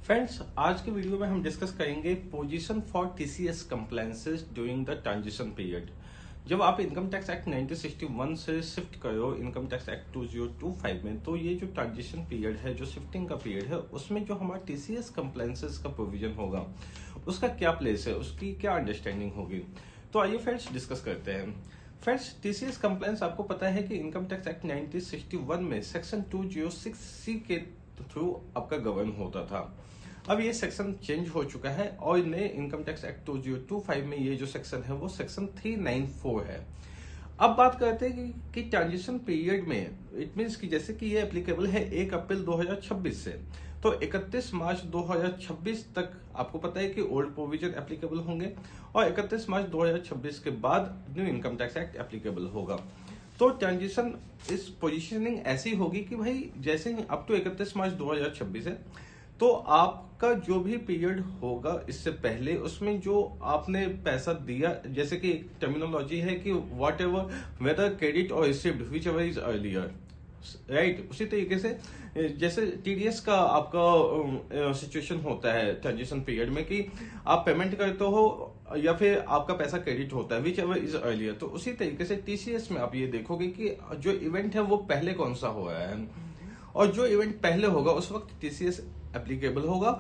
Friends, आज के video में हम डिस्कस करेंगे position for TCS compliances during the transition period. जब आप इनकम टैक्स एक्ट 1961 से शिफ्ट करो इनकम टैक्स एक्ट 2025 में, तो ये जो ट्रांजिशन पीरियड है, जो शिफ्टिंग का पीरियड है, उसमें जो हमारा टीसीएस कंप्लायंसेस का प्रोविजन होगा उसका क्या प्लेस है, उसकी क्या अंडरस्टैंडिंग होगी। तो आइए फ्रेंड्स डिस्कस करते हैं। फ्रेंड्स, टीसीएस कंप्लायंस आपको पता है कि इनकम टैक्स एक्ट 1961 में सेक्शन 206C के थ्रू आपका गवर्न होता था। अब ये सेक्शन चेंज हो चुका है और नए इनकम टैक्स एक्ट 2025 में ये जो सेक्शन है वो सेक्शन 394 है। अब बात करते हैं कि ट्रांजिशन पीरियड में इट मीन्स कि जैसे कि ये एप्लीकेबल है 1 अप्रैल 2026 से, तो 31 मार्च 2026 तक आपको पता है कि ओल्ड प्रोविजन एप्लीकेबल होंगे और 31 मार्च 2026 के बाद new income tax act applicable होगा। तो ट्रांजिशन इस पोजीशनिंग ऐसी होगी कि भाई जैसे ही अप टू 31 मार्च 2026 है, तो आपका जो भी पीरियड होगा इससे पहले उसमें जो आपने पैसा दिया, जैसे कि टर्मिनोलॉजी है कि व्हाट एवर वेदर क्रेडिट और received which ever is earlier, right. उसी तरीके से जैसे टीडीएस का आपका सिचुएशन होता है ट्रांजिशन पीरियड में कि आप पेमेंट करते हो या फिर आपका पैसा क्रेडिट होता है, विच एवर इज अर्लियर। तो उसी तरीके से टीसीएस में आप ये देखोगे कि जो इवेंट है वो पहले कौन सा हो रहा है, और जो इवेंट पहले होगा उस वक्त टीसीएस एप्लीकेबल होगा।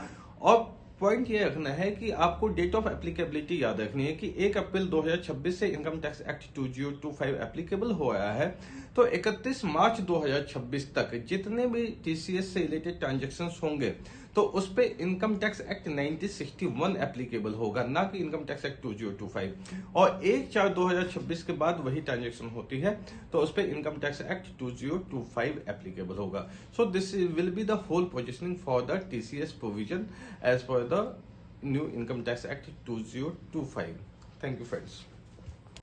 और पॉइंट ये रखना है कि आपको डेट ऑफ एप्लीकेबिलिटी याद रखनी है कि 1 अप्रैल 2026 से इनकम टैक्स एक्ट 2025 एप्लीकेबल हो रहा है, तो 31 मार्च 2026 तक जितने भी टीसीएस से रिलेटेड ट्रांजेक्शन्स होंगे तो उस पे इनकम टैक्स एक्ट 1961 एप्लीकेबल होगा, ना कि इनकम टैक्स एक्ट 2025। और 1/4/2026 के बाद वही ट्रांजेक्शन होती है तो उस पे इनकम टैक्स एक्ट 2025 एप्लीकेबल होगा। So this will be the whole positioning for the TCS provision as per the new income tax act 2025. Thank you friends.